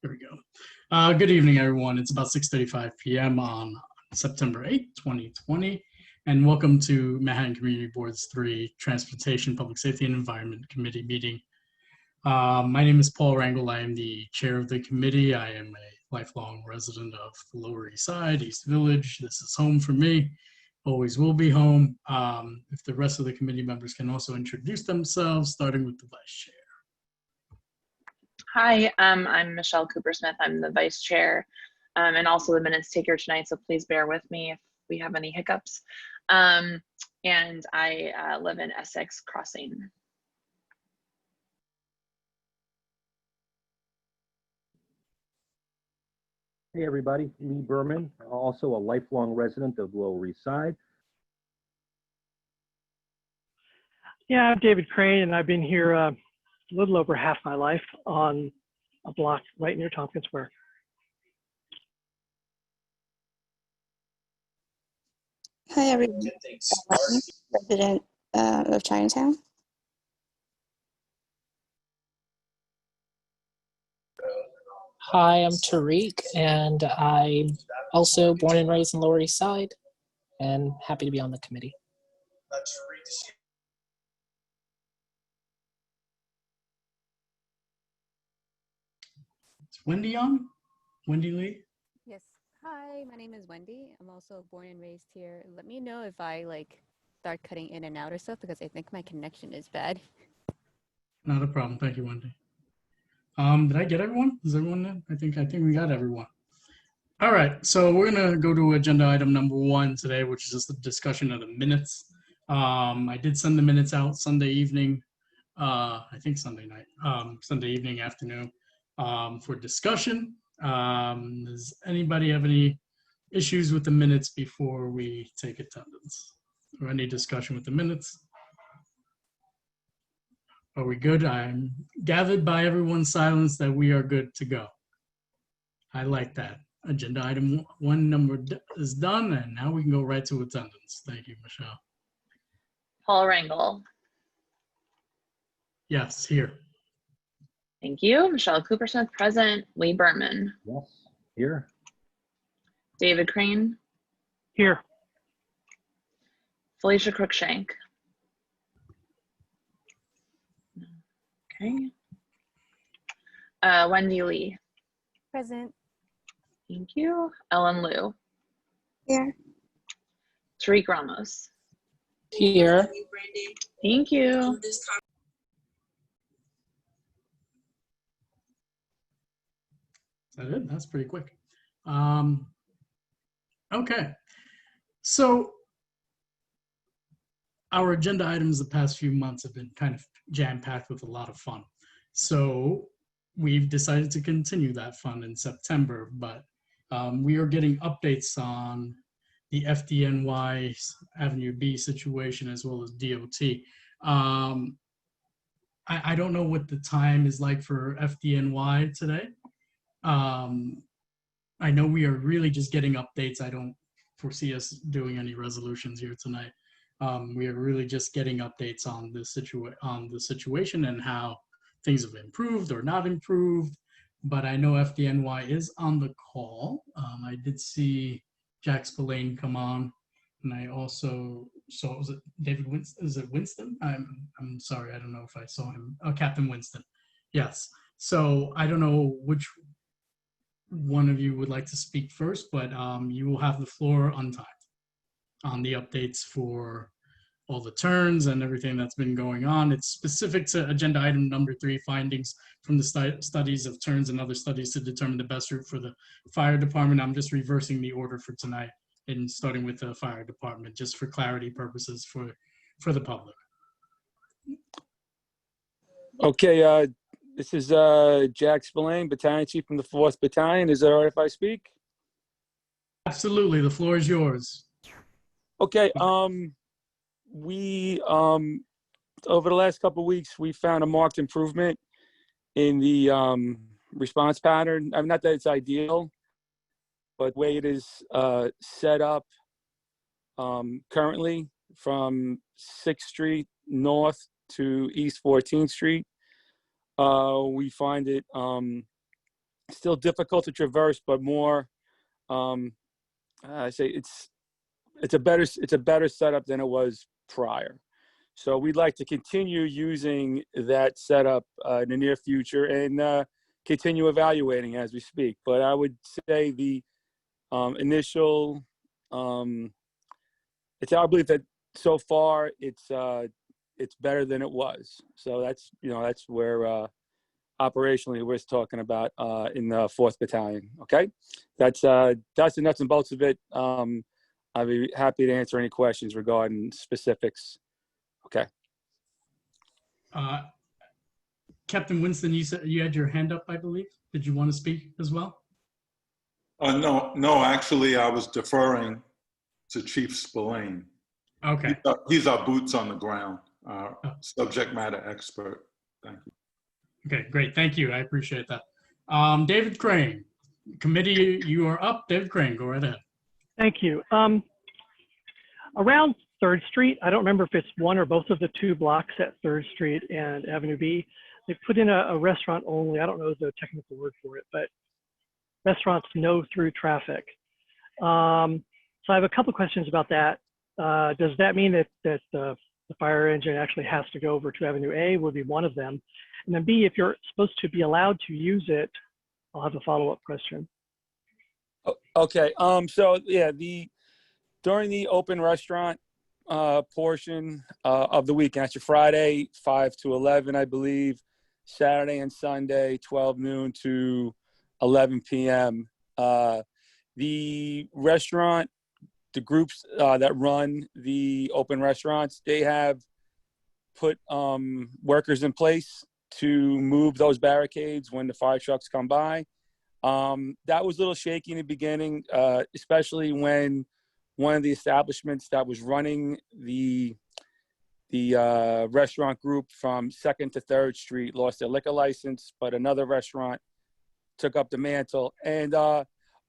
There we go. Good evening, everyone. It's about 6:35 p.m. on September 8th, 2020, and welcome to Manhattan Community Board's 3 Transportation, Public Safety, and Environment Committee meeting. My name is Paul Rangel. I am the chair of the committee. I am a lifelong resident of the Lower East Side, East Village. This is home for me. Always will be home. If the rest of the committee members can also introduce themselves, starting with the vice chair. Hi, I'm Michelle Cooper-Smith. I'm the vice chair and also the minutes taker tonight, so please bear with me if we have any hiccups. And I live in Essex Crossing. Hey everybody, Lee Berman, also a lifelong resident of Lower East Side. Yeah, I'm David Crane, and I've been here a little over half my life on a block right near Tompkins Square. Hi everyone, resident of Chinatown. Hi, I'm Tariq, and I'm also born and raised in Lower East Side, and happy to be on the committee. Is Wendy on? Wendy Lee? Yes. Hi, my name is Wendy. I'm also born and raised here. Let me know if I start cutting in and out or stuff because I think my connection is bad. Not a problem. Thank you, Wendy. Did I get everyone? Is everyone in? I think we got everyone. All right, so we're gonna go to agenda item number 1 today, which is just a discussion of the minutes. I did send the minutes out Sunday evening, I think Sunday night, Sunday evening, afternoon, for discussion. Does anybody have any issues with the minutes before we take attendance? Or any discussion with the minutes? Are we good? I'm gathered by everyone's silence that we are good to go. I like that. Agenda item 1 number is done, and now we can go right to attendance. Thank you, Michelle. Paul Rangel. Yes, here. Thank you. Michelle Cooper-Smith, present. Lee Berman. Yes, here. David Crane. Here. Felicia Cruikshank. Okay. Wendy Lee. Present. Thank you. Ellen Liu. Here. Tariq Ramos. Here. Thank you. Is that it? That's pretty quick. Okay. So our agenda items the past few months have been kind of jam-packed with a lot of fun. So we've decided to continue that fun in September, but we are getting updates on the FDNY Avenue B situation as well as DOT. I don't know what the time is like for FDNY today. I know we are really just getting updates. I don't foresee us doing any resolutions here tonight. We are really just getting updates on the situation and how things have improved or not improved. But I know FDNY is on the call. I did see Jack Spillane come on, and I also saw, was it David Winston? Is it Winston? I'm sorry, I don't know if I saw him. Oh, Captain Winston. Yes. So I don't know which one of you would like to speak first, but you will have the floor untimed on the updates for all the turns and everything that's been going on. It's specific to agenda item number 3, findings from the studies of turns and other studies to determine the best route for the fire department. I'm just reversing the order for tonight and starting with the fire department, just for clarity purposes for the public. Okay, this is Jack Spillane, Battalion Chief from the 4th Battalion. Is it all right if I speak? Absolutely, the floor is yours. Okay, we over the last couple of weeks, we found a marked improvement in the response pattern. I mean, not that it's ideal, but the way it is set up currently from 6th Street North to East 14th Street, we find it still difficult to traverse, but more, I say it's a better setup than it was prior. So we'd like to continue using that setup in the near future and continue evaluating as we speak. But I would say the initial, it's our belief that so far it's better than it was. So that's where operationally we're talking about in the 4th Battalion. Okay, that's the nuts and bolts of it. I'd be happy to answer any questions regarding specifics. Okay. Captain Winston, you said you had your hand up, I believe. Did you want to speak as well? No, actually, I was deferring to Chief Spillane. Okay. He's our boots on the ground, subject matter expert. Thank you. Okay, great. Thank you. I appreciate that. David Crane, committee, you are up. David Crane, go right ahead. Thank you. Around 3rd Street, I don't remember if it's one or both of the 2 blocks at 3rd Street and Avenue B, they put in a restaurant only, I don't know the technical word for it, but restaurants no through traffic. So I have a couple questions about that. Does that mean that the fire engine actually has to go over to Avenue A, would be one of them. And then B, if you're supposed to be allowed to use it, I'll have a follow-up question. Okay, so yeah, during the open restaurant portion of the weekend, that's your Friday, 5 to 11, I believe, Saturday and Sunday, 12 noon to 11 p.m. The restaurant, the groups that run the open restaurants, they have put workers in place to move those barricades when the fire trucks come by. That was a little shaky in the beginning, especially when one of the establishments that was running the restaurant group from 2nd to 3rd Street lost their liquor license, but another restaurant took up the mantle. And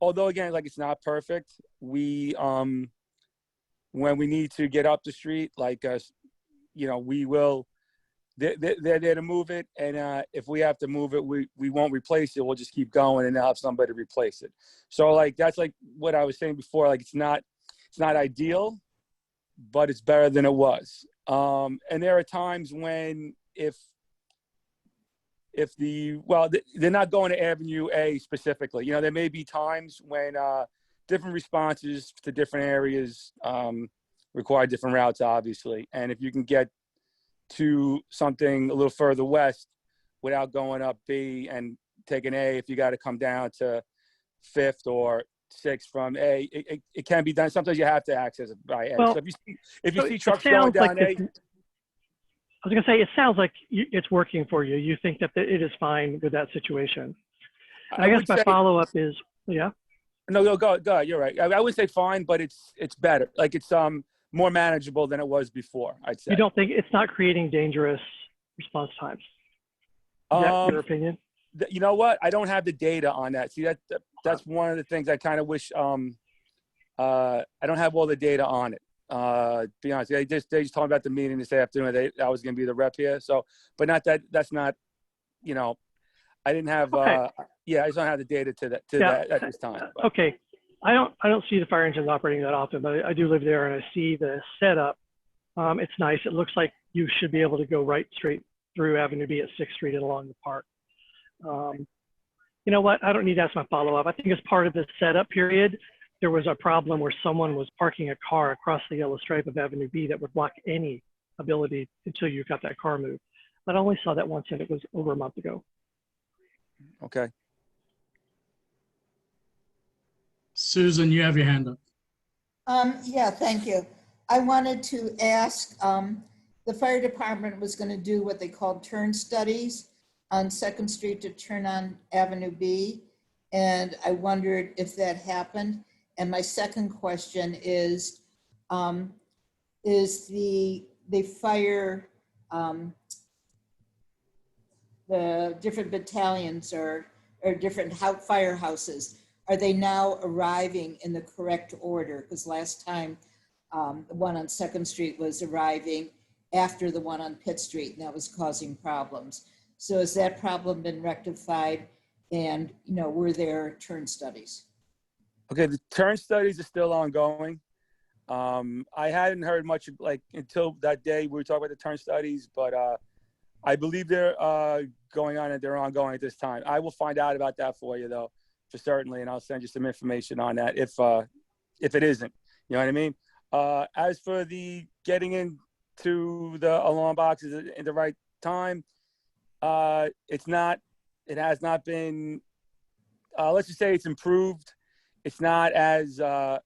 although, again, like, it's not perfect, we when we need to get up the street, like, we will, they're there to move it. And if we have to move it, we won't replace it. We'll just keep going and they'll have somebody replace it. So, like, that's like what I was saying before. Like, it's not ideal, but it's better than it was. And there are times when they're not going to Avenue A specifically. There may be times when different responses to different areas require different routes, obviously. And if you can get to something a little further west without going up B and taking A, if you got to come down to 5th or 6th from A, it can be done. Sometimes you have to access it by A. Well, so if you see trucks going down like A, I was going to say, it sounds like it's working for you. You think that it is fine with that situation. And I guess my follow-up is, yeah. No, go ahead. You're right. I would say fine, but it's better. Like, it's more manageable than it was before, I'd say. You don't think it's not creating dangerous response times? Is that your opinion? You know what? I don't have the data on that. See, that's one of the things I kind of wish. I don't have all the data on it. To be honest, they just told me about the meeting this afternoon. I was going to be the rep here. So, but not that. That's not. I didn't have. Okay. I just don't have the data to that at this time. But. Okay. I don't see the fire engines operating that often, but I do live there and I see the setup. It's nice. It looks like you should be able to go straight through Avenue B at 6th Street and along the park. You know what? I don't need to ask my follow-up. I think as part of the setup period, there was a problem where someone was parking a car across the yellow stripe of Avenue B that would block any ability until you got that car moved. But I only saw that once and it was over a month ago. Okay. Susan, you have your hand up. Yeah, thank you. I wanted to ask, the fire department was going to do what they called turn studies on 2nd Street to turn on Avenue B. And I wondered if that happened. And my second question is the fire, the different battalions or different firehouses, are they now arriving in the correct order? Because last time the one on 2nd Street was arriving after the one on Pitt Street, and that was causing problems. So has that problem been rectified? And, you know, were there turn studies? Okay, the turn studies are still ongoing. I hadn't heard much like until that day we were talking about the turn studies, but I believe they're going on and they're ongoing at this time. I will find out about that for you though, for certainly, and I'll send you some information on that if it isn't. You know what I mean? As for the getting into the alarm boxes at the right time, it's not. It has not been. Let's just say it's improved. It's not as bad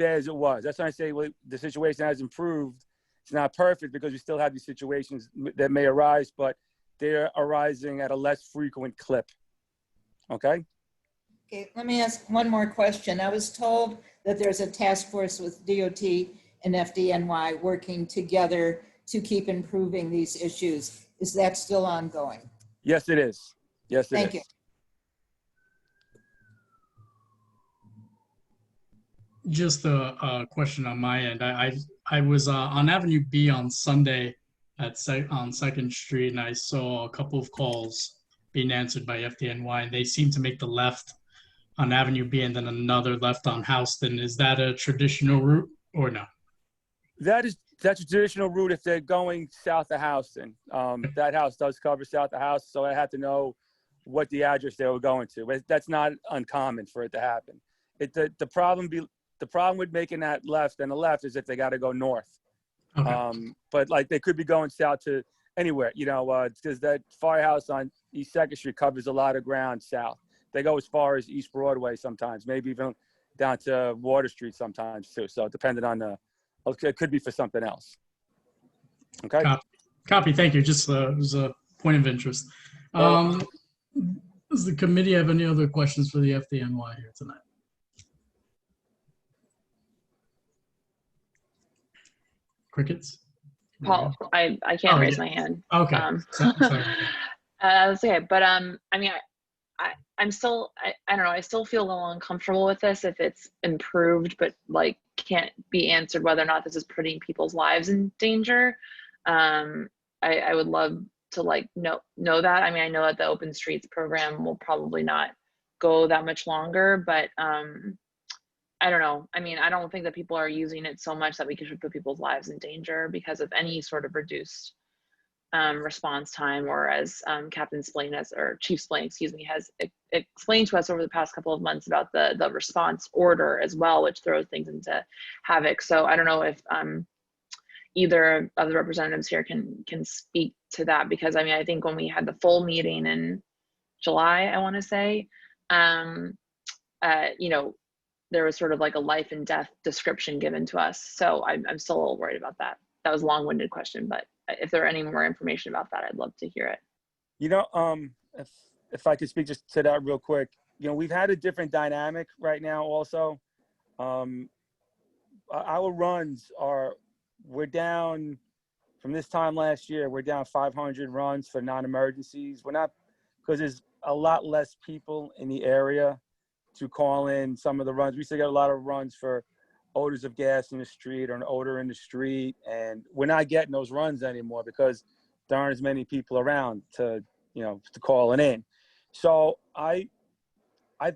as it was. That's why I say the situation has improved. It's not perfect because we still have these situations that may arise, but they're arising at a less frequent clip. Okay. Okay, let me ask one more question. I was told that there's a task force with DOT and FDNY working together to keep improving these issues. Is that still ongoing? Yes, it is. Yes, it is. Thank you. Just a question on my end. I was on Avenue B on Sunday on 2nd Street, and I saw a couple of calls being answered by FDNY, and they seem to make the left on Avenue B and then another left on Houston. Is that a traditional route or no? That's a traditional route if they're going south of Houston. That house does cover south of Houston, so I had to know what the address they were going to. But that's not uncommon for it to happen. The problem with making that left and the left is if they got to go north. Okay. But like they could be going south to anywhere, you know, because that firehouse on East 2nd Street covers a lot of ground south. They go as far as East Broadway sometimes, maybe even down to Water Street sometimes too. So depending on it could be for something else. Okay. Copy. Thank you. Just it was a point of interest. Does the committee have any other questions for the FDNY here tonight? Crickets? Paul, I can't raise my hand. Okay. Sorry. That's okay. But I mean, I'm still, I don't know, I still feel a little uncomfortable with this if it's improved, but like can't be answered whether or not this is putting people's lives in danger. I would love to like know that. I mean, I know that the Open Streets program will probably not go that much longer, but I don't know. I mean, I don't think that people are using it so much that we should put people's lives in danger because of any sort of reduced response time, or as Captain Splain or Chief Splain, excuse me, has explained to us over the past couple of months about the response order as well, which throws things into havoc. So I don't know if either of the representatives here can speak to that, because I mean, I think when we had the full meeting in July, I want to say, you know, there was sort of like a life and death description given to us. So I'm still a little worried about that. That was a long-winded question, but if there are any more information about that, I'd love to hear it. You know, if I could speak just to that real quick, you know, we've had a different dynamic right now also. Our runs we're down from this time last year, we're down 500 runs for non-emergencies. We're not, because there's a lot less people in the area to call in some of the runs. We still get a lot of runs for odors of gas in the street or an odor in the street, and we're not getting those runs anymore because there aren't as many people around to call it in. So I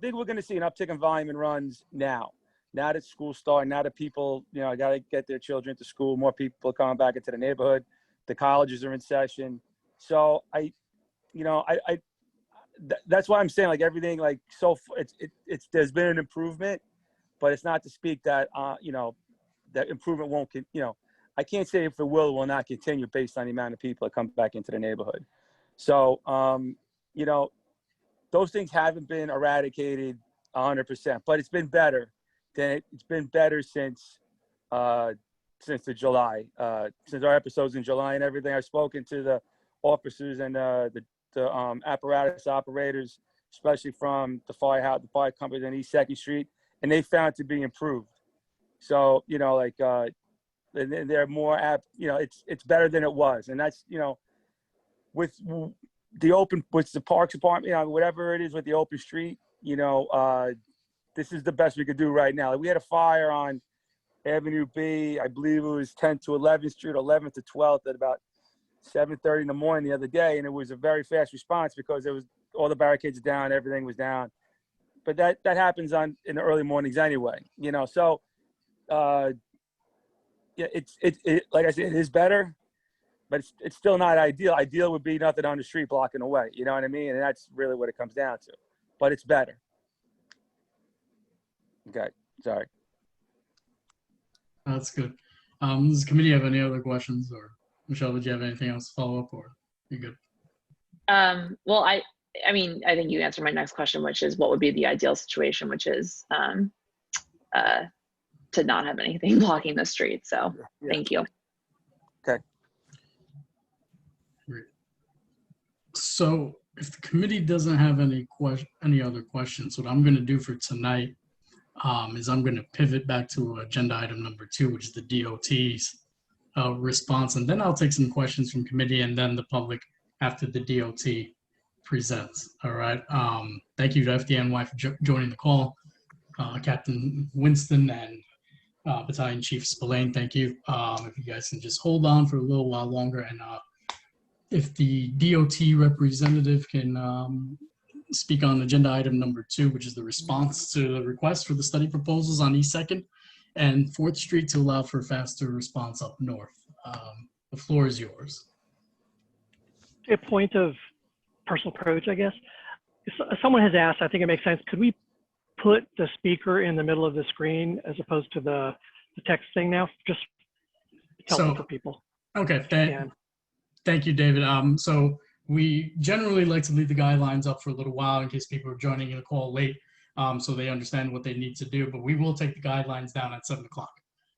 think we're going to see an uptick in volume in runs now that school's starting, now that people, you know, got to get their children to school, more people are coming back into the neighborhood, the colleges are in session. So that's why I'm saying, like, everything, like, so it's there's been an improvement, but it's not to speak that that improvement won't, I can't say if it will or will not continue based on the amount of people that come back into the neighborhood. So those things haven't been eradicated 100%, but it's been better since the July, since our episodes in July and everything. I've spoken to the officers and the apparatus operators, especially from the fire company on East 2nd Street, and they found it to be improved. So, they're more apt, it's better than it was. And that's, with the Parks Department, whatever it is with the open street, this is the best we could do right now. Like, we had a fire on Avenue B, I believe it was 10th to 11th Street, 11th to 12th at about 7:30 in the morning the other day, and it was a very fast response because it was all the barricades down, everything was down. But that happens in the early mornings anyway, you know. So yeah, it's like I said, it is better, but it's still not ideal. Ideal would be nothing on the street blocking the way, you know what I mean? And that's really what it comes down to. But it's better. Okay, sorry. That's good. Does the committee have any other questions, or Michelle, did you have anything else to follow up, or you good? Well, I mean, I think you answered my next question, which is what would be the ideal situation, which is to not have anything blocking the street. So Yeah. thank you. Okay. Great. So if the committee doesn't have any other questions, what I'm going to do for tonight is I'm going to pivot back to agenda item number 2, which is the DOT's response, and then I'll take some questions from committee and then the public after the DOT presents. All right. Thank you to FDNY for joining the call. Captain Winston and Battalion Chief Spillane, thank you. If you guys can just hold on for a little while longer, and if the DOT representative can speak on agenda item number 2, which is the response to the request for the study proposals on East 2nd and 4th Street to allow for faster response up north. The floor is yours. A point of personal privilege, I guess. Someone has asked, I think it makes sense, could we put the speaker in the middle of the screen as opposed to the text thing now? Just helpful for people. Okay, thank you, David. So we generally like to leave the guidelines up for a little while in case people are joining in a call late, so they understand what they need to do, but we will take the guidelines down at 7 o'clock.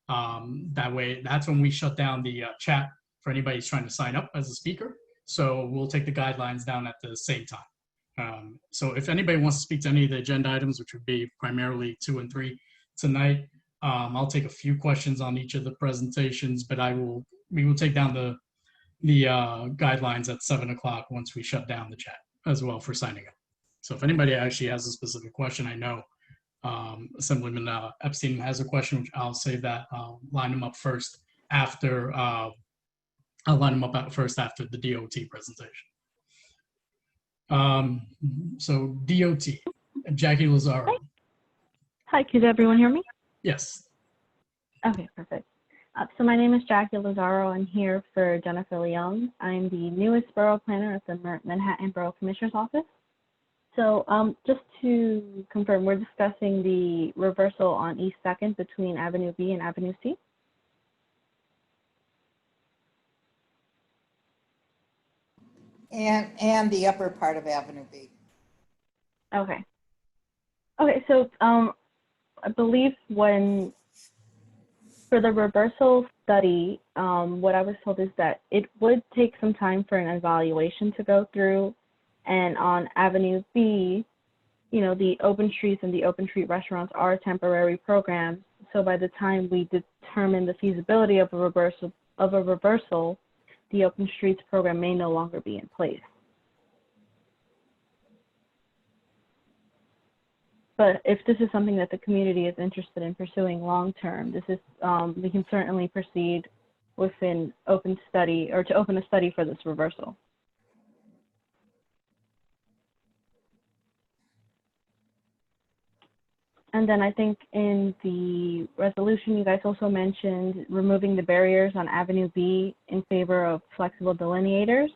That way, that's when we shut down the chat for anybody who's trying to sign up as a speaker. So we'll take the guidelines down at the same time. So if anybody wants to speak to any of the agenda items, which would be primarily 2 and 3 tonight, I'll take a few questions on each of the presentations, but we will take down the guidelines at 7 o'clock once we shut down the chat as well for signing up. So if anybody actually has a specific question, I know Assemblyman Epstein has a question, which I'll save that. I'll line him up first after the DOT presentation. So DOT, Jackie Lazaro. Hi, could everyone hear me? Yes. Okay, perfect. So my name is Jackie Lazaro. I'm here for Jennifer Leung. I'm the newest borough planner at the Manhattan Borough Commissioner's Office. So just to confirm, we're discussing the reversal on East 2nd between Avenue B and Avenue C. And the upper part of Avenue B. Okay. Okay, so I believe for the reversal study, what I was told is that it would take some time for an evaluation to go through. And on Avenue B, you know, the open streets and the open street restaurants are temporary programs. So by the time we determine the feasibility of a reversal, the open streets program may no longer be in place. But if this is something that the community is interested in pursuing long-term, this is we can certainly proceed with an open study, or to open a study for this reversal. And then I think in the resolution, you guys also mentioned removing the barriers on Avenue B in favor of flexible delineators.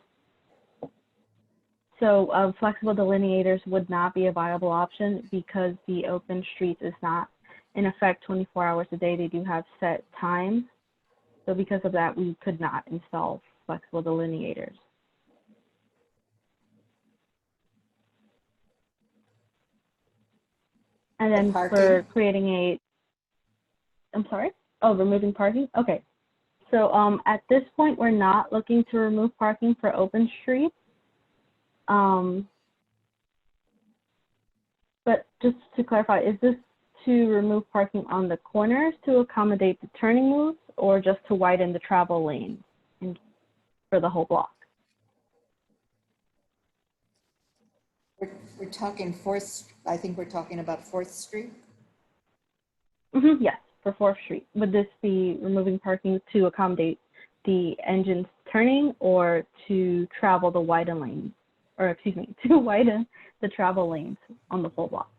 So flexible delineators would not be a viable option because the open streets is not in effect 24 hours a day. They do have set times. So because of that, we could not install flexible delineators. And then for creating I'm sorry? Oh, removing parking? Okay. So at this point, we're not looking to remove parking for open streets. But just to clarify, is this to remove parking on the corners to accommodate the turning moves, or just to widen the travel lanes for the whole block? We're talking 4th, I think we're talking about 4th Street. Yes, for 4th Street. Would this be removing parking to accommodate the engine's turning or to travel the widen lanes, or excuse me, to widen the travel lanes on the full block.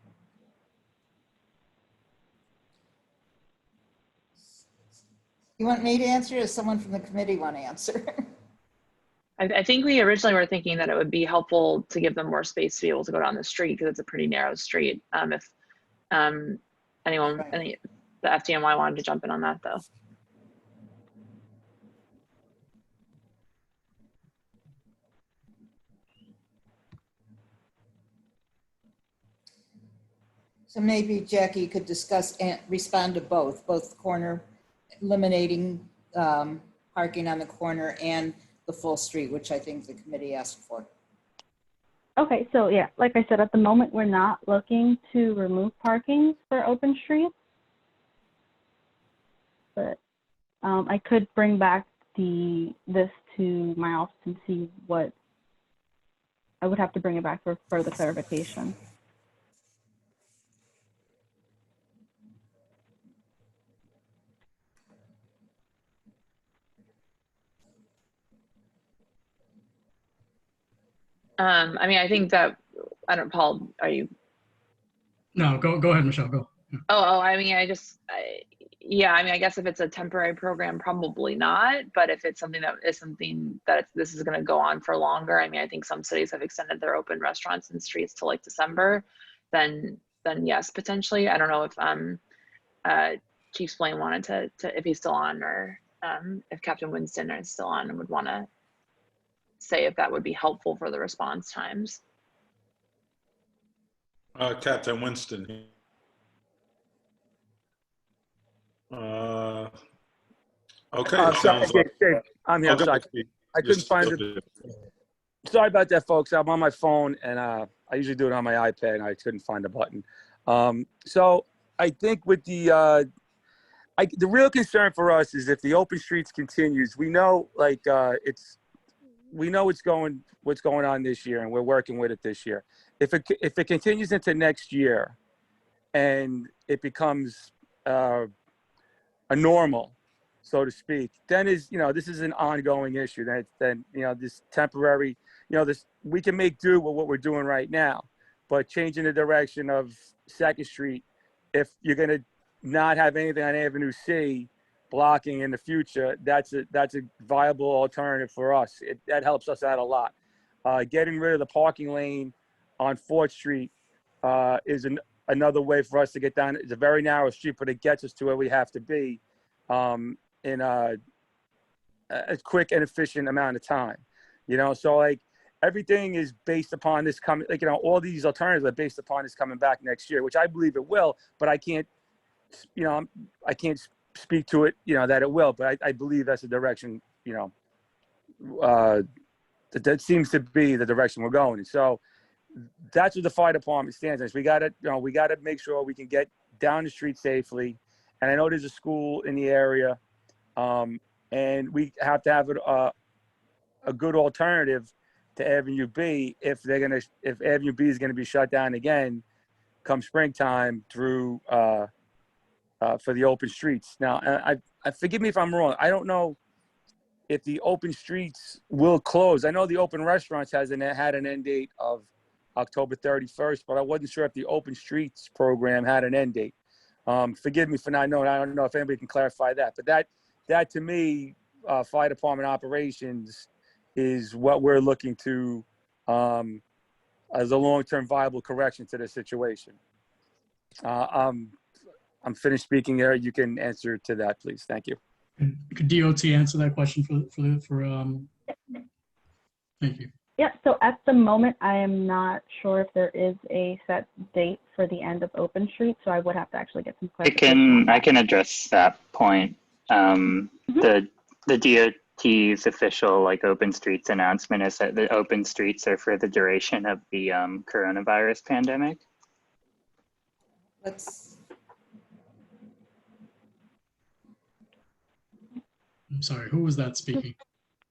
You want me to answer, or does someone from the committee want to answer? I think we originally were thinking that it would be helpful to give them more space to be able to go down the street because it's a pretty narrow street. If anyone, Right. the FDNY wanted to jump in on that though. So maybe Jackie could discuss and respond to both corner, eliminating parking on the corner and the full street, which I think the committee asked for. Okay, so yeah, like I said, at the moment, we're not looking to remove parking for open streets, but I could bring back this to my office and see what, I would have to bring it back for further clarification. I mean, I think that, I don't, Paul, are you? No, go ahead, Michelle, go. Oh, I mean, yeah, I mean, I guess if it's a temporary program, probably not. But if it's something that is this is going to go on for longer, I mean, I think some cities have extended their open restaurants and streets to like December, then yes, potentially. I don't know if Chief Splain wanted to if he's still on, or if Captain Winston is still on and would want to say if that would be helpful for the response times. Captain Winston. Okay, Sorry, sounds like. Dave, I'm here. Oh, go Sorry. ahead, Steve. I couldn't find it. Sorry about that, folks. I'm on my phone, and I usually do it on my iPad, and I couldn't find the button. So I think with the real concern for us is if the open streets continues. We know, like we know what's going on this year, and we're working with it this year. If it continues into next year, and it becomes a normal, so to speak, then this is an ongoing issue. Then this temporary, we can make do with what we're doing right now, but changing the direction of 2nd Street, if you're going to not have anything on Avenue C blocking in the future, that's a viable alternative for us. That helps us out a lot. Getting rid of the parking lane on 4th Street is another way for us to get down. It's a very narrow street, but it gets us to where we have to be in a quick and efficient amount of time. So like everything is based upon this coming, like, all these alternatives are based upon this coming back next year, which I believe it will, but I can't speak to it, that it will, but I believe that's the direction, that seems to be the direction we're going. And so that's what the fire department stands on. We got to make sure we can get down the street safely. And I know there's a school in the area, and we have to have a good alternative to Avenue B if Avenue B is going to be shut down again come springtime through for the open streets. Now, I forgive me if I'm wrong. I don't know if the open streets will close. I know the open restaurants had an end date of October 31st, but I wasn't sure if the open streets program had an end date. Forgive me for not knowing. I don't know if anybody can clarify that, but that to me, fire department operations is what we're looking to as a long-term viable correction to the situation. I'm finished speaking there. You can answer to that, please. Thank you. Could DOT answer that question thank you. Yeah, so at the moment, I am not sure if there is a set date for the end of open street, so I would have to actually get some clarification. I can address that point. The DOT's official open streets announcement is that the open streets are for the duration of the coronavirus pandemic. I'm sorry, who was that speaking?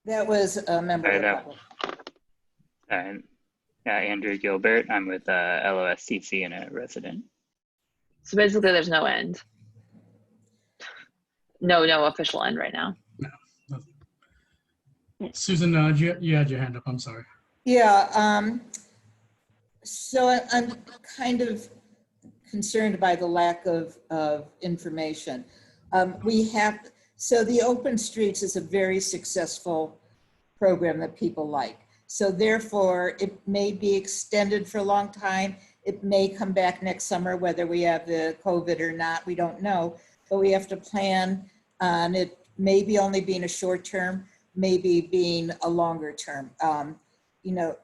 That was a member of the public. Andrew Gilbert. I'm with LOSCC and a resident. So basically there's no end. No official end right now. No, nothing. Susan, you had your hand up. I'm sorry. Yeah, so I'm kind of concerned by the lack of information. So the Open Streets is a very successful program that people like. So therefore, it may be extended for a long time. It may come back next summer, whether we have the COVID or not, we don't know. But we have to plan on it maybe only being a short term, maybe being a longer term. You know,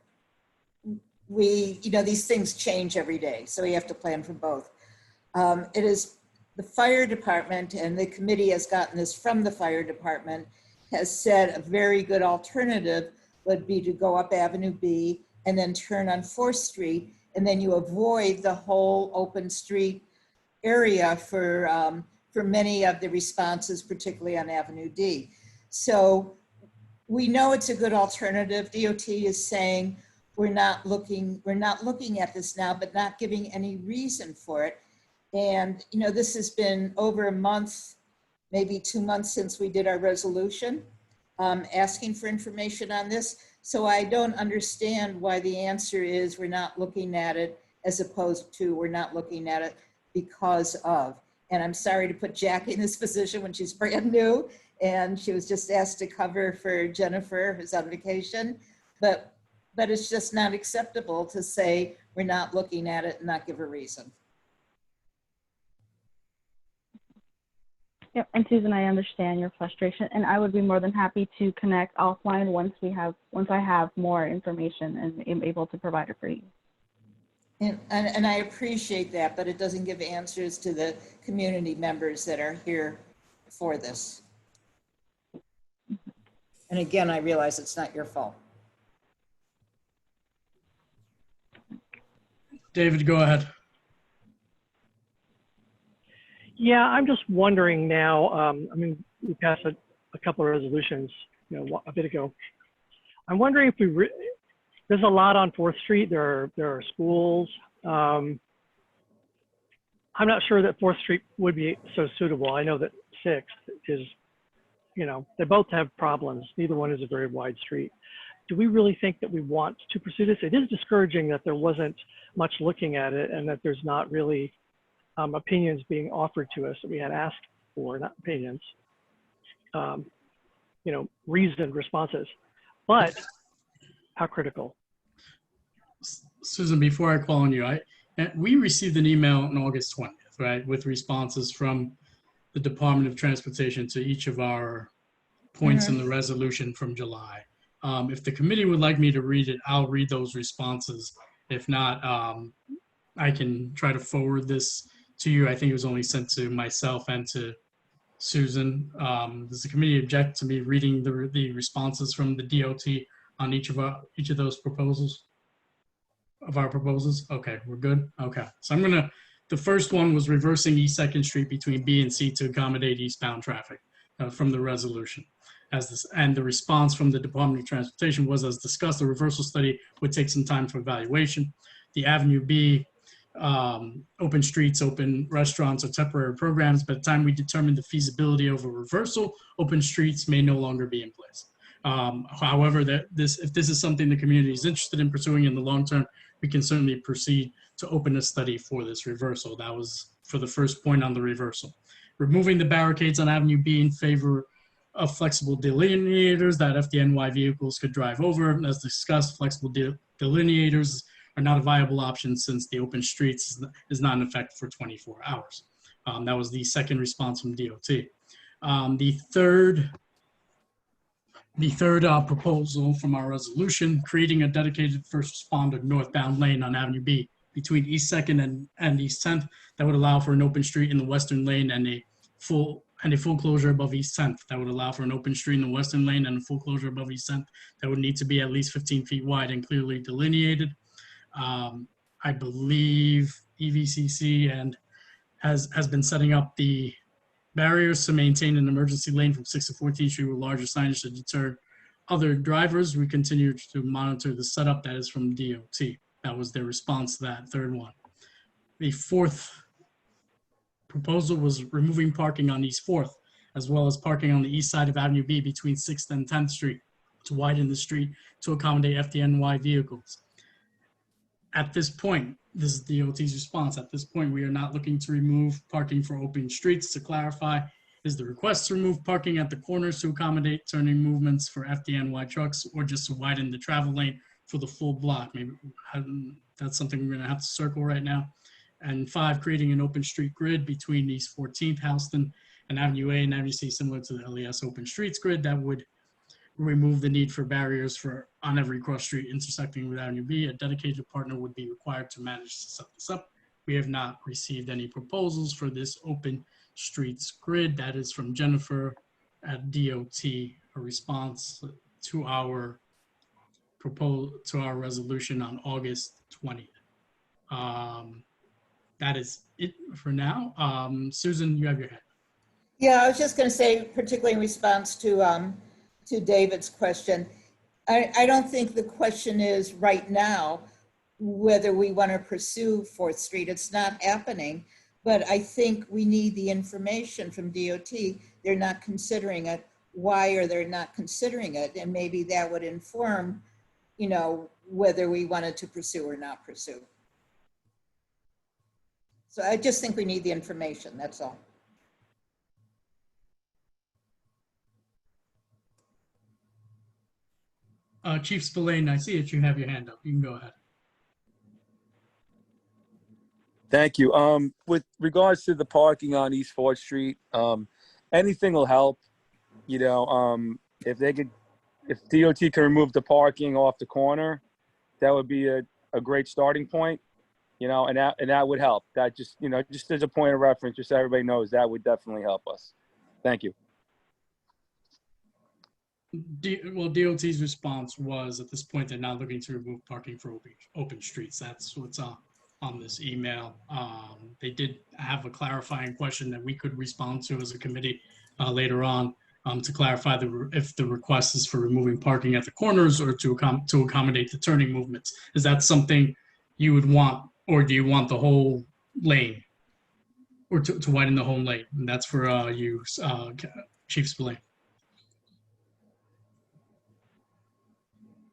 these things change every day, so we have to plan for both. It is the fire department, and the committee has gotten this from the fire department, has said a very good alternative would be to go up Avenue B and then turn on 4th Street, and then you avoid the whole open street area for many of the responses, particularly on Avenue D. So we know it's a good alternative. DOT is saying we're not looking at this now, but not giving any reason for it. And you know, this has been over a month, maybe 2 months since we did our resolution, asking for information on this. So I don't understand why the answer is we're not looking at it, as opposed to we're not looking at it because of. And I'm sorry to put Jackie in this position when she's brand new and she was just asked to cover for Jennifer, who's on vacation. But it's just not acceptable to say we're not looking at it and not give a reason. Yep, and Susan, I understand your frustration, and I would be more than happy to connect offline once I have more information and am able to provide it for you. And I appreciate that, but it doesn't give answers to the community members that are here for this. And again, I realize it's not your fault. David, go ahead. Yeah, I'm just wondering now, I mean, we passed a couple of resolutions, you know, a bit ago. I'm wondering if there's a lot on 4th Street. There are schools. I'm not sure that 4th Street would be so suitable. I know that 6th is, you know, they both have problems. Neither one is a very wide street. Do we really think that we want to pursue this? It is discouraging that there wasn't much looking at it and that there's not really opinions being offered to us that we had asked for, not opinions, you know, reasoned responses, but how critical? Susan, before I call on you, we received an email on August 20th, right, with responses from the Department of Transportation to each of our points in the resolution from July. If the committee would like me to read it, I'll read those responses. If not, I can try to forward this to you. I think it was only sent to myself and to Susan. Does the committee object to me reading the responses from the DOT on each of those proposals? Of our proposals? Okay, we're good. Okay, so the first one was reversing East 2nd Street between B and C to accommodate eastbound traffic from the resolution. And the response from the Department of Transportation was, as discussed, the reversal study would take some time for evaluation. The Avenue B open streets, open restaurants are temporary programs. By the time we determine the feasibility of a reversal, open streets may no longer be in place. However, if this is something the community is interested in pursuing in the long term, we can certainly proceed to open a study for this reversal. That was for the first point on the reversal. Removing the barricades on Avenue B in favor of flexible delineators that FDNY vehicles could drive over. As discussed, flexible delineators are not a viable option since the open streets is not in effect for 24 hours. That was the second response from DOT. The third proposal from our resolution, creating a dedicated first responder northbound lane on Avenue B between East 2nd and East 10th that would allow for an open street in the western lane and a full closure above East 10th. That would allow for an open street in the western lane and a full closure above East 10th that would need to be at least 15 feet wide and clearly delineated. I believe EVCC has been setting up the barriers to maintain an emergency lane from 6th to 14th Street with larger signage to deter other drivers. We continue to monitor the setup that is from DOT. That was their response to that third one. The fourth proposal was removing parking on East 4th, as well as parking on the east side of Avenue B between 6th and 10th Street to widen the street to accommodate FDNY vehicles. At this point, this is DOT's response. At this point, we are not looking to remove parking for open streets. To clarify, is the request to remove parking at the corners to accommodate turning movements for FDNY trucks, or just to widen the travel lane for the full block? Maybe that's something we're gonna have to circle right now. And 5, creating an open street grid between East 14th, Houston, and Avenue A and Avenue C, similar to the LES open streets grid that would remove the need for barriers on every cross street intersecting with Avenue B. A dedicated partner would be required to manage to set this up. We have not received any proposals for this open streets grid. That is from Jennifer at DOT, a response to our resolution on August 20th. That is it for now. Susan, you have your hand. Yeah, I was just going to say, particularly in response to David's question, I don't think the question is right now whether we want to pursue 4th Street. It's not happening, but I think we need the information from DOT. They're not considering it. Why are they not considering it? And maybe that would inform, you know, whether we wanted to pursue or not pursue. So I just think we need the information, that's all. Chief Spillane, I see that you have your hand up. You can go ahead. Thank you. With regards to the parking on East 4th Street, anything will help. You know, if DOT can remove the parking off the corner, that would be a great starting point. You know, and that would help. That just, you know, just as a point of reference, just so everybody knows, that would definitely help us. Thank you. Well, DOT's response was, at this point, they're not looking to remove parking for open streets. That's what's on this email. They did have a clarifying question that we could respond to as a committee later on to clarify if the request is for removing parking at the corners or to accommodate the turning movements. Is that something you would want, or do you want the whole lane, or to widen the whole lane? And that's for you, Chief Spillane.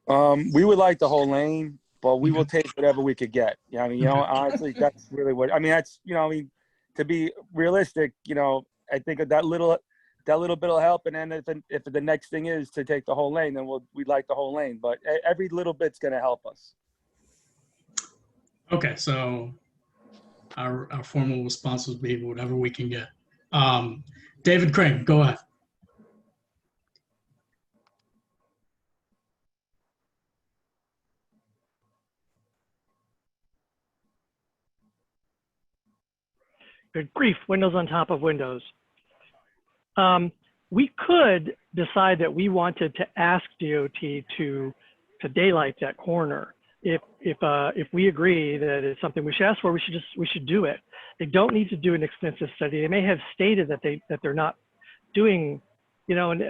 We would like the whole lane, but we will take whatever we could get. Yeah, I mean, you know, honestly, that's really what I mean. That's, you know, I mean, to be realistic, you know, I think that little bit will help. And then if the next thing is to take the whole lane, then we'd like the whole lane. But every little bit's going to help us. Okay, so our formal response would be whatever we can get. David Crane, go ahead. Good grief, windows on top of windows. We could decide that we wanted to ask DOT to daylight that corner. If we agree that it's something we should ask for, we should do it. They don't need to do an extensive study. They may have stated that they're not doing, you know, and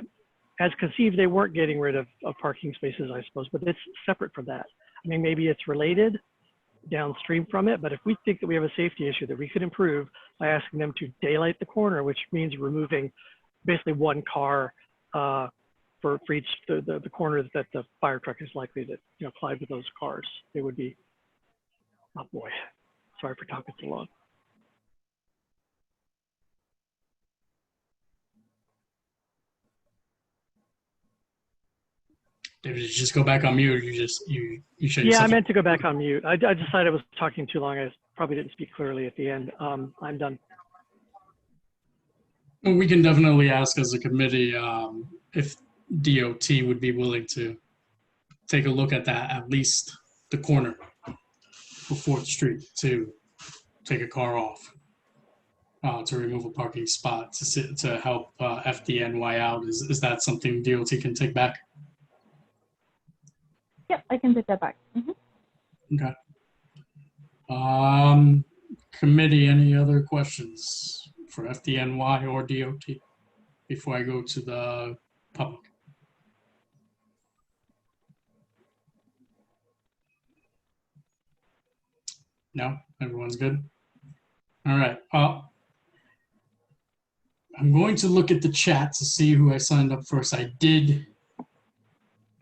as conceived, they weren't getting rid of parking spaces, I suppose, but it's separate from that. I mean, maybe it's related downstream from it, but if we think that we have a safety issue that we could improve by asking them to daylight the corner, which means removing basically one car for each the corner that the fire truck is likely to, you know, collide with those cars, they would be, oh boy, sorry for talking so long. Did you just go back on mute, or you shut Yeah, yourself I meant to go back on mute. I decided I was talking too long. I probably didn't speak clearly at the end. I'm done. Well, we can definitely ask as a committee if DOT would be willing to take a look at that, at least the corner for 4th Street, to take a car off, to remove a parking spot to help FDNY out. Is that something DOT can take back? Yep, I can take that back. Mm-hmm. Okay. Committee, any other questions for FDNY or DOT before I go to the public? No, everyone's good. All right. I'm going to look at the chat to see who I signed up first. I did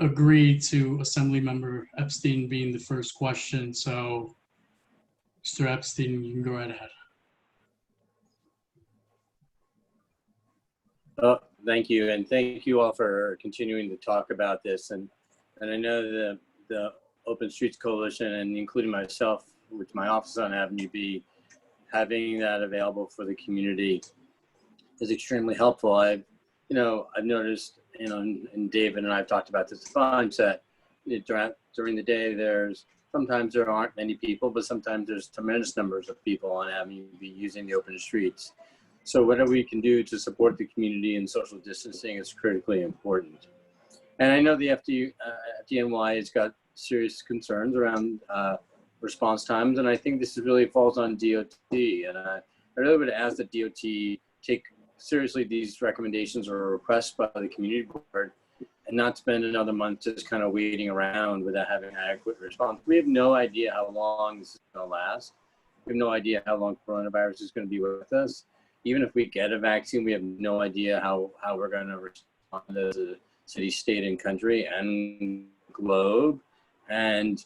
agree to Assemblymember Epstein being the first question. So, Mr. Epstein, you can go right ahead. Oh, thank you, and thank you all for continuing to talk about this. And I know the Open Streets Coalition, and including myself, with my office on Avenue B, having that available for the community is extremely helpful. I've noticed, and David and I've talked about this a bunch, that during the day, sometimes there aren't many people, but sometimes there's tremendous numbers of people on Avenue B using the open streets. So whatever we can do to support the community and social distancing is critically important. And I know the FDNY has got serious concerns around response times, and I think this really falls on DOT. And I really would ask that DOT take seriously these recommendations or requests by the community board and not spend another month just kind of waiting around without having adequate response. We have no idea how long this is going to last. We have no idea how long coronavirus is going to be with us. Even if we get a vaccine, we have no idea how we're going to respond as a city, state, and country and globe. And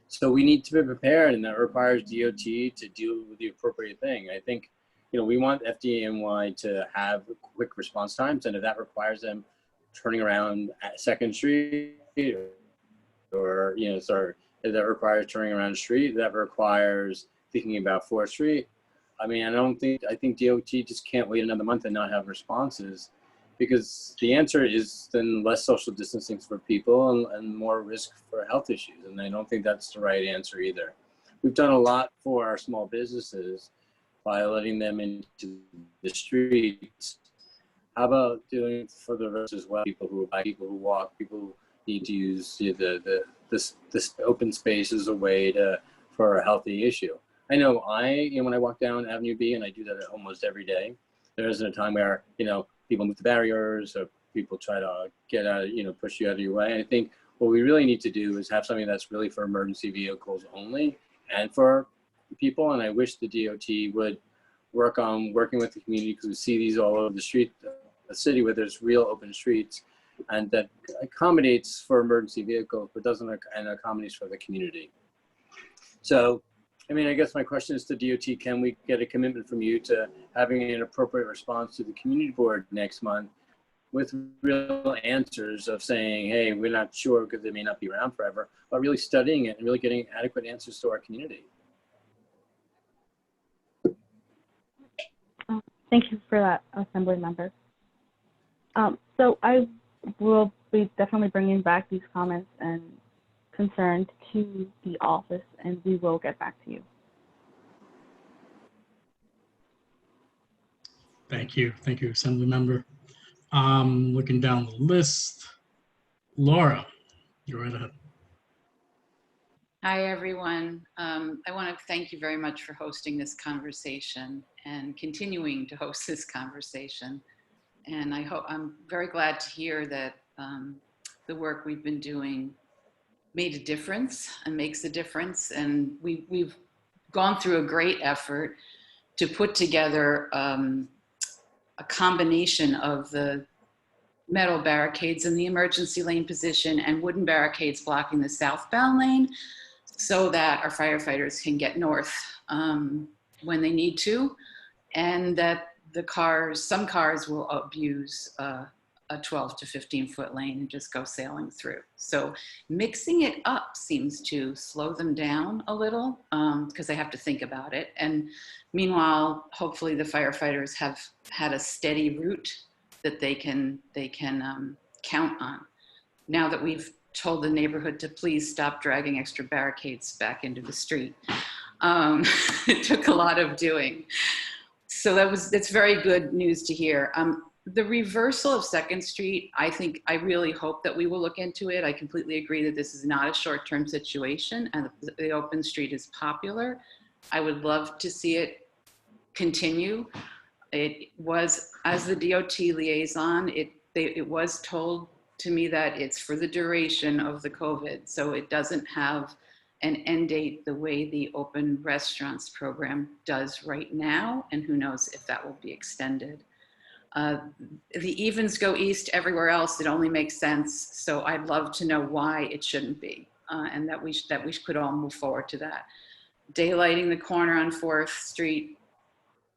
so we need to be prepared, and that requires DOT to deal with the appropriate thing. I think, we want FDNY to have quick response times, and if that requires them turning around at 2nd Street, or if that requires turning around the street, that requires thinking about 4th Street. I mean, I think DOT just can't wait another month and not have responses, because the answer is then less social distancing for people and more risk for health issues. And I don't think that's the right answer either. We've done a lot for our small businesses by letting them into the streets. How about doing it for the rest as well? People who walk, people who need to use this open space as a way for a healthy issue. I know when I walk down Avenue B, and I do that almost every day, there isn't a time where, people move the barriers or people try to get out, push you out of your way. And I think what we really need to do is have something that's really for emergency vehicles only and for people. And I wish the DOT would working with the community, because we see these all over the street, a city where there's real open streets, and that accommodates for emergency vehicles, but doesn't accommodates for the community. So, I mean, I guess my question is to DOT, can we get a commitment from you to having an appropriate response to the community board next month with real answers of saying, hey, we're not sure because they may not be around forever, but really studying it and really getting adequate answers to our community? Thank you for that, Assembly Member. So I will be definitely bringing back these comments and concerns to the office, and we will get back to you. Thank you, Assembly Member. Looking down the list, Laura, you're right ahead. Hi, everyone. I want to thank you very much for hosting this conversation and continuing to host this conversation. And I'm very glad to hear that the work we've been doing made a difference and makes a difference. And we've gone through a great effort to put together a combination of the metal barricades in the emergency lane position and wooden barricades blocking the southbound lane, so that our firefighters can get north when they need to, and that some cars will abuse a 12 to 15 foot lane and just go sailing through. So mixing it up seems to slow them down a little, because they have to think about it. And meanwhile, hopefully the firefighters have had a steady route that they can count on. Now that we've told the neighborhood to please stop dragging extra barricades back into the street. It took a lot of doing. So that's very good news to hear. The reversal of 2nd Street, I really hope that we will look into it. I completely agree that this is not a short-term situation and the open street is popular. I would love to see it continue. It was, as the DOT liaison, it was told to me that it's for the duration of the COVID. So it doesn't have an end date the way the open restaurants program does right now. And who knows if that will be extended. The evens go east everywhere else. It only makes sense. So I'd love to know why it shouldn't be, and that we could all move forward to that. Daylighting the corner on 4th Street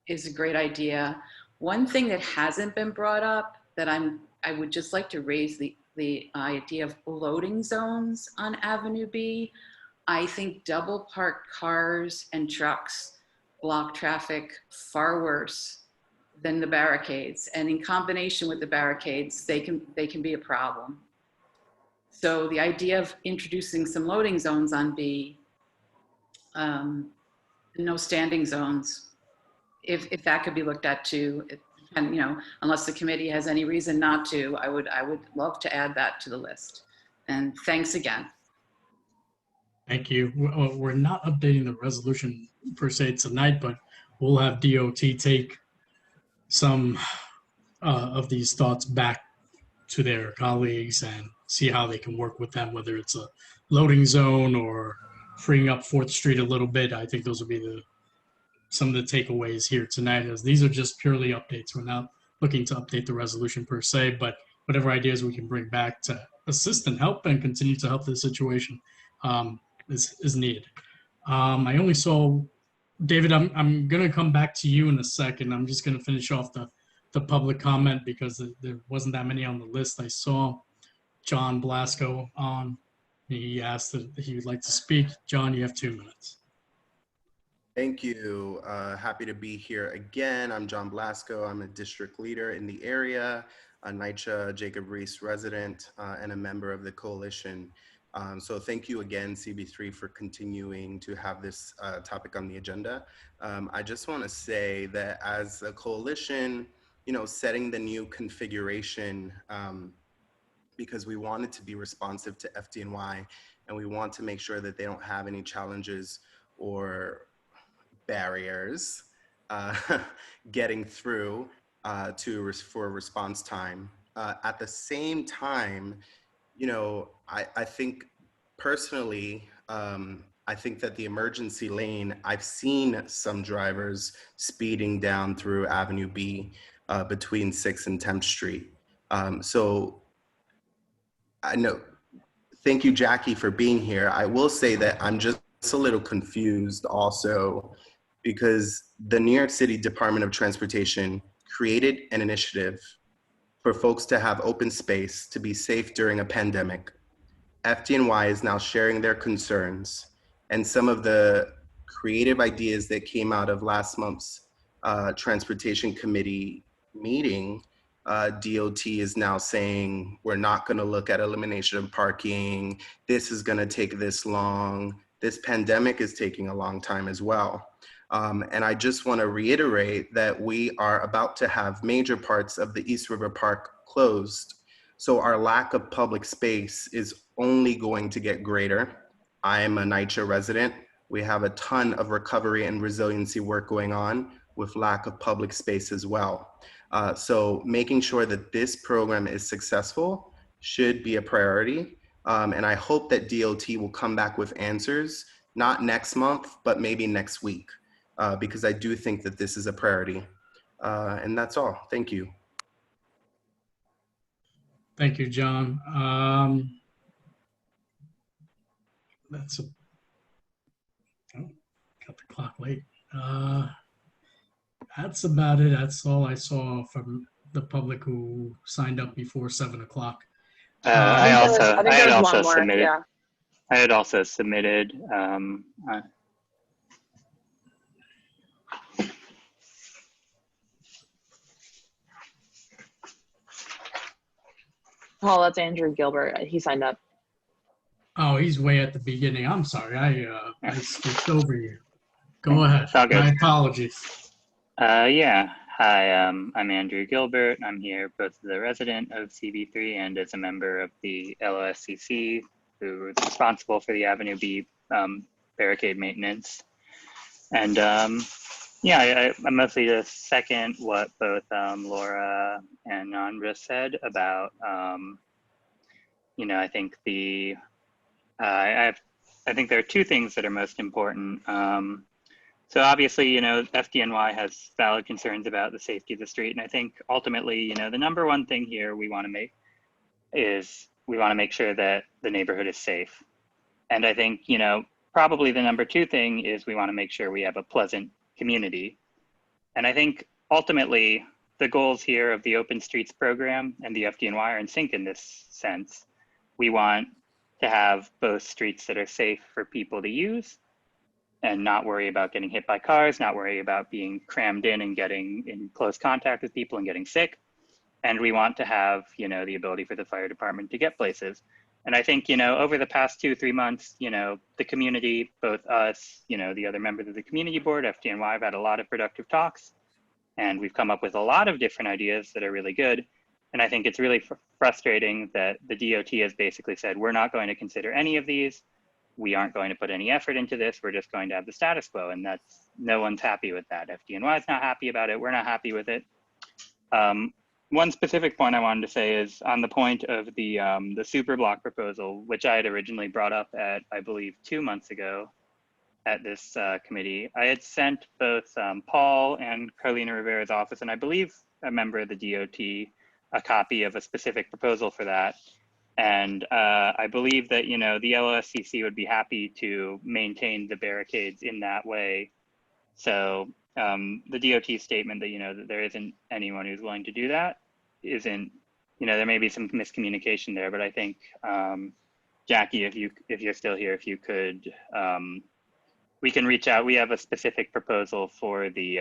is a great idea. One thing that hasn't been brought up that I would just like to raise the idea of loading zones on Avenue B. I think double parked cars and trucks block traffic far worse than the barricades. And in combination with the barricades, they can be a problem. So the idea of introducing some loading zones on B, no standing zones, if that could be looked at too, and unless the committee has any reason not to, I would love to add that to the list. And thanks again. Thank you. We're not updating the resolution per se tonight, but we'll have DOT take some of these thoughts back to their colleagues and see how they can work with them, whether it's a loading zone or freeing up 4th Street a little bit. I think those will be some of the takeaways here tonight, as these are just purely updates. We're not looking to update the resolution per se, but whatever ideas we can bring back to assist and help and continue to help the situation is needed. I only saw, David, I'm going to come back to you in a second. I'm just going to finish off the public comment because there wasn't that many on the list. I saw John Blasco on. He asked that he would like to speak. John, you have 2 minutes. Thank you. Happy to be here again. I'm John Blasco. I'm a district leader in the area, a NYCHA Jacob Reese resident, and a member of the coalition. So thank you again, CB3, for continuing to have this topic on the agenda. I just want to say that as a coalition, setting the new configuration, because we wanted to be responsive to FDNY, and we want to make sure that they don't have any challenges or barriers getting through for response time. At the same time, I think personally, I think that the emergency lane, I've seen some drivers speeding down through Avenue B between 6th and 10th Street. So I know, thank you, Jackie, for being here. I will say that I'm just a little confused also, because the New York City Department of Transportation created an initiative for folks to have open space to be safe during a pandemic. FDNY is now sharing their concerns, and some of the creative ideas that came out of last month's Transportation Committee meeting, DOT is now saying, we're not gonna look at elimination of parking. This is gonna take this long. This pandemic is taking a long time as well. And I just want to reiterate that we are about to have major parts of the East River Park closed. So our lack of public space is only going to get greater. I am a NYCHA resident. We have a ton of recovery and resiliency work going on with lack of public space as well. So making sure that this program is successful should be a priority. And I hope that DOT will come back with answers, not next month, but maybe next week. Because I do think that this is a priority. And that's all. Thank you. Thank you, John. Got the clock late. That's about it. That's all I saw from the public who signed up before 7 o'clock. I had also submitted. Oh, that's Andrew Gilbert. He signed up. Oh, he's way at the beginning. I'm sorry. I skipped over you. Go ahead. My apologies. Yeah. Hi, I'm Andrew Gilbert. I'm here both as a resident of CB3 and as a member of the LOSCC, who is responsible for the Avenue B barricade maintenance. And yeah, I mostly just second what both Laura and Andra said about, I think I think there are two things that are most important. So obviously, FDNY has valid concerns about the safety of the street. And I think ultimately, the number one thing here we want to make sure that the neighborhood is safe. And I think, probably the number two thing is we want to make sure we have a pleasant community. And I think ultimately the goals here of the Open Streets program and the FDNY are in sync in this sense. We want to have both streets that are safe for people to use and not worry about getting hit by cars, not worry about being crammed in and getting in close contact with people and getting sick. And we want to have, the ability for the fire department to get places. And I think, over the past 2-3 months, the community, both us, the other members of the community board, FDNY, have had a lot of productive talks. And we've come up with a lot of different ideas that are really good. And I think it's really frustrating that the DOT has basically said, we're not going to consider any of these. We aren't going to put any effort into this. We're just going to have the status quo. And no one's happy with that. FDNY is not happy about it. We're not happy with it. One specific point I wanted to say is on the point of the super block proposal, which I had originally brought up at, I believe, 2 months ago at this committee. I had sent both Paul and Carlina Rivera's office, and I believe a member of the DOT, a copy of a specific proposal for that. And I believe that, the LOSCC would be happy to maintain the barricades in that way. So the DOT statement that, that there isn't anyone who's willing to do that isn't, there may be some miscommunication there, but I think, Jackie, if you're still here, if you could, we can reach out. We have a specific proposal for the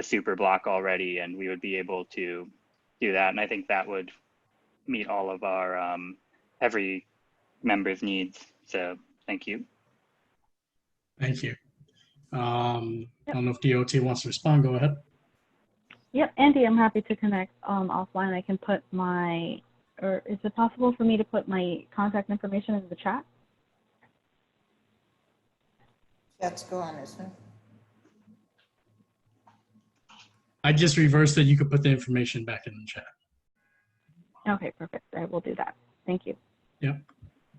super block already, and we would be able to do that. And I think that would meet all of our every member's needs. So thank you. Thank you. I don't know if DOT wants to respond. Go ahead. Yep, Andy, I'm happy to connect offline. I can put or is it possible for me to put my contact information in the chat? Chat's gone, isn't it? I just reversed it. You could put the information back in the chat. Okay, perfect. I will do that. Thank you. Yep.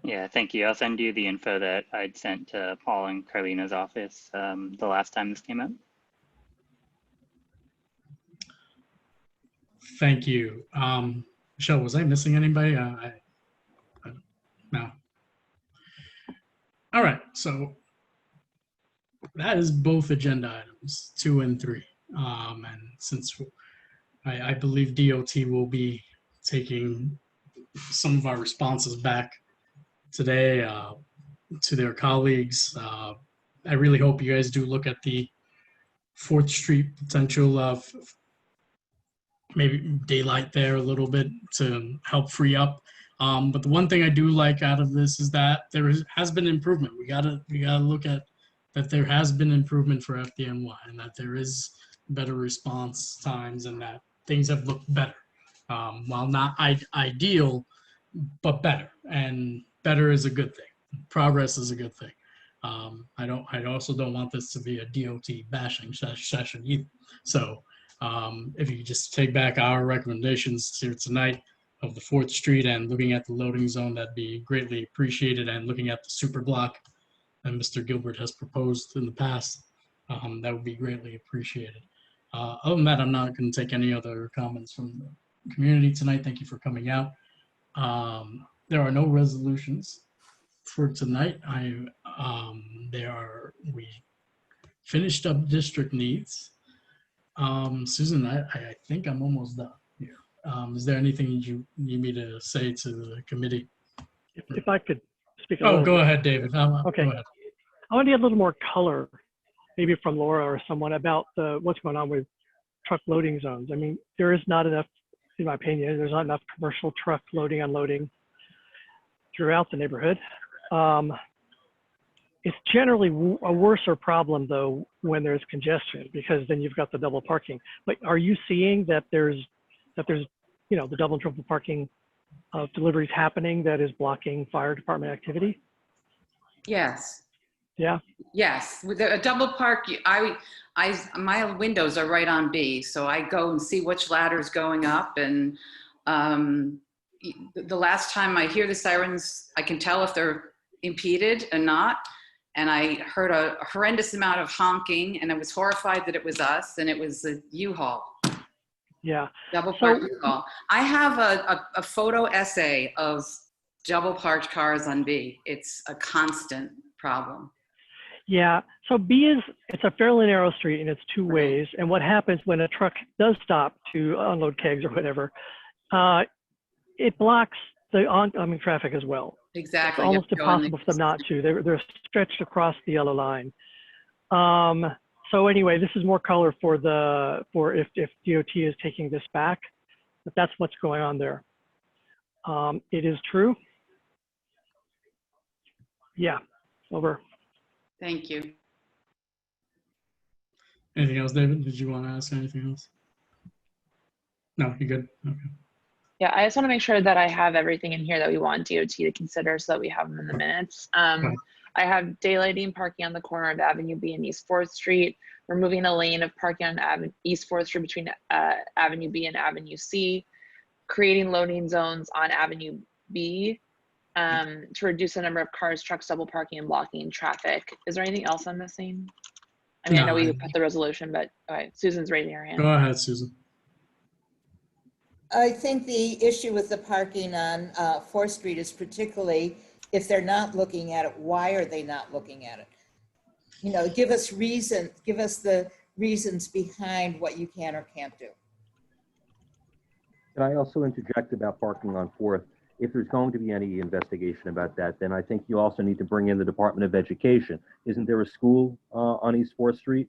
Yeah, thank you. I'll send you the info that I'd sent to Paul and Carlina's office the last time this came out. Thank you. Michelle, was I missing anybody? No. All right, so that is both agenda items 2 and 3. And since I believe DOT will be taking some of our responses back today to their colleagues, I really hope you guys do look at the 4th Street potential of maybe daylight there a little bit to help free up. But the one thing I do like out of this is that there has been improvement. We gotta look at that there has been improvement for FDNY and that there is better response times and that things have looked better. While not ideal, but better. And better is a good thing. Progress is a good thing. I also don't want this to be a DOT bashing session either. So if you just take back our recommendations here tonight of the 4th Street and looking at the loading zone, that'd be greatly appreciated. And looking at the super block that Mr. Gilbert has proposed in the past, that would be greatly appreciated. Other than that, I'm not going to take any other comments from the community tonight. Thank you for coming out. There are no resolutions for tonight. We finished up district needs. Susan, I think I'm almost done here. Is there anything you need me to say to the committee? If I could speak a little. little Go bit. ahead, David. Okay. Go ahead. I want to get a little more color, maybe from Laura or someone, about what's going on with truck loading zones. I mean, there is not enough, in my opinion, there's not enough commercial truck loading, unloading throughout the neighborhood. It's generally a worser problem, though, when there's congestion, because then you've got the double parking. But are you seeing that there's the double and triple parking of deliveries happening that is blocking fire department activity? Yes. Yeah. Yes, with a double park, my windows are right on B, so I go and see which ladder is going up. And the last time I hear the sirens, I can tell if they're impeded and not. and I heard a horrendous amount of honking, and I was horrified that it was us, and it was a U-Haul. Yeah. Double So- parked U-Haul. I have a photo essay of double parked cars on B. It's a constant problem. Yeah, so it's a fairly narrow street and it's two ways. And what happens when a truck does stop to unload kegs or whatever, it blocks the oncoming traffic as well. Exactly. It's almost impossible for them not to. They're stretched across the yellow line. So anyway, this is more color for if DOT is taking this back, but that's what's going on there. It is true. Yeah, over. Thank you. Anything else, David? Did you want to ask anything else? No, you good? Okay. Yeah, I just want to make sure that I have everything in here that we want DOT to consider so that we have them in the minutes. I have daylighting parking on the corner of Avenue B and East 4th Street, removing a lane of parking on East 4th Street between Avenue B and Avenue C, creating loading zones on Avenue B to reduce the number of cars, trucks, double parking, and blocking traffic. Is there anything else I'm missing? I mean, I know we put the resolution, but all right, Susan's raising her hand. Go ahead, Susan. I think the issue with the parking on 4th Street is particularly if they're not looking at it, why are they not looking at it? You know, give us the reasons behind what you can or can't do. Can I also interject about parking on 4th? If there's going to be any investigation about that, then I think you also need to bring in the Department of Education. Isn't there a school on East 4th Street?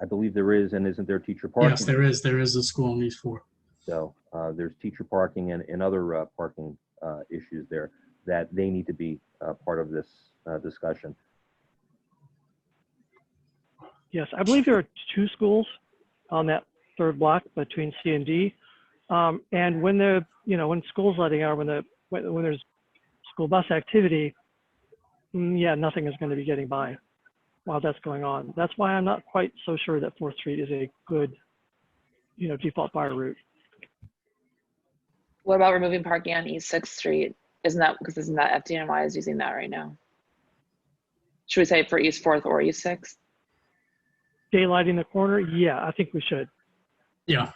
I believe there is, and isn't there teacher parking? Yes, there is. There is a school on East 4. So there's teacher parking and other parking issues there that they need to be part of this discussion. Yes, I believe there are 2 schools on that 3rd block between C and D. And when when school's letting out, when there's school bus activity, yeah, nothing is going to be getting by while that's going on. That's why I'm not quite so sure that 4th Street is a good, default fire route. What about removing parking on East 6th Street? Isn't that FDNY is using that right now? Should we say for East 4th or East 6th? Daylighting the corner? Yeah, I think we should. Yeah.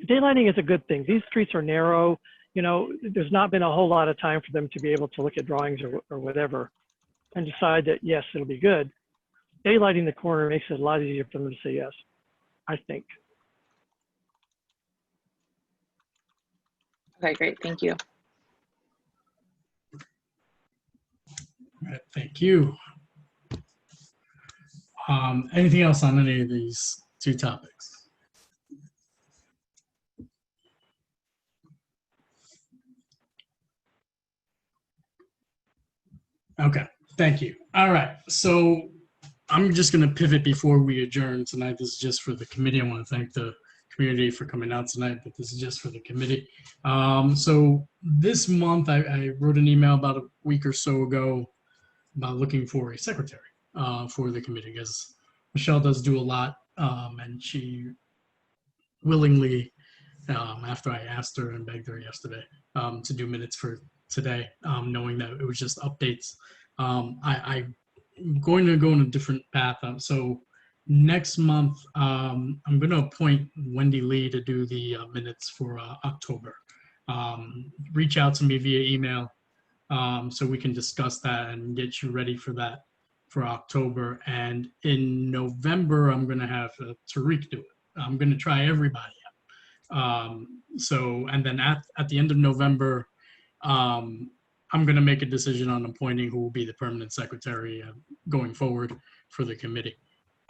Daylighting is a good thing. These streets are narrow. There's not been a whole lot of time for them to be able to look at drawings or whatever and decide that, yes, it'll be good. Daylighting the corner makes it a lot easier for them to say yes, I think. Okay, great. Thank you. All right, thank you. Anything else on any of these 2 topics? Okay, thank you. All right, so I'm just going to pivot before we adjourn tonight. This is just for the committee. I want to thank the community for coming out tonight, but this is just for the committee. So this month, I wrote an email about a week or so ago about looking for a secretary for the committee, because Michelle does do a lot, and she willingly, after I asked her and begged her yesterday to do minutes for today, knowing that it was just updates. I'm going to go in a different path. So next month, I'm going to appoint Wendy Lee to do the minutes for October. Reach out to me via email so we can discuss that and get you ready for that for October. And in November, I'm going to have Tariq do it. I'm going to try everybody out. And then at the end of November, I'm going to make a decision on appointing who will be the permanent secretary going forward for the committee.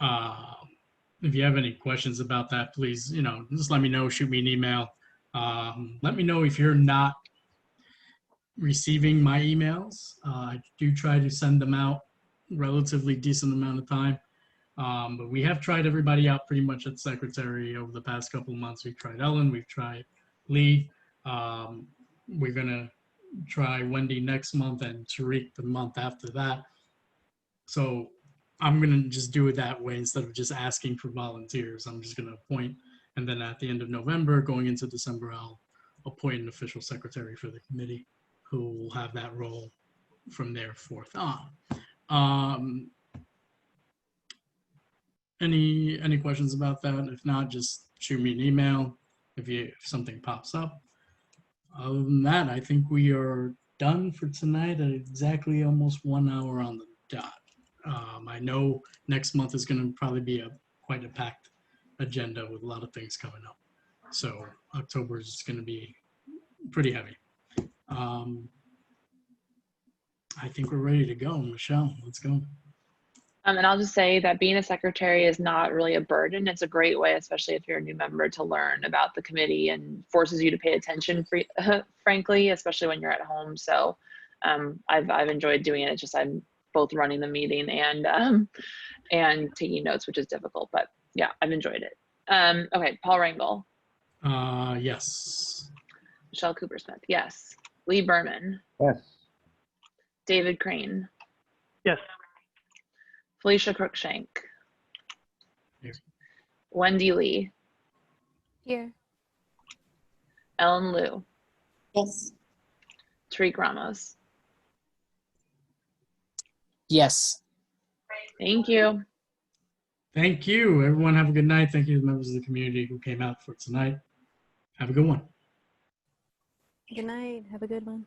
If you have any questions about that, please, just let me know, shoot me an email. Let me know if you're not receiving my emails. I do try to send them out relatively decent amount of time. But we have tried everybody out pretty much at secretary over the past couple of months. We've tried Ellen, we've tried Lee. We're going to try Wendy next month and Tariq the month after that. So I'm going to just do it that way instead of just asking for volunteers. I'm just going to appoint, and then at the end of November, going into December, I'll appoint an official secretary for the committee who will have that role from there forth on. Any questions about that? If not, just shoot me an email if something pops up. Other than that, I think we are done for tonight at exactly almost 1 hour on the dot. I know next month is going to probably be quite a packed agenda with a lot of things coming up. So October is going to be pretty heavy. I think we're ready to go. Michelle, let's go. And I'll just say that being a secretary is not really a burden. It's a great way, especially if you're a new member, to learn about the committee and forces you to pay attention, frankly, especially when you're at home. So I've enjoyed doing it. It's just I'm both running the meeting and taking notes, which is difficult. But yeah, I've enjoyed it. Okay, Paul Rangel. Yes. Michelle Coopersmith, yes. Lee Berman. Yes. David Crane. Yes. Felicia Cruikshank. Here. Wendy Lee. Here. Ellen Liu. Yes. Tariq Ramos. Yes. Thank you. Thank you. Everyone have a good night. Thank you to the members of the community who came out for tonight. Have a good one. Good night. Have a good one.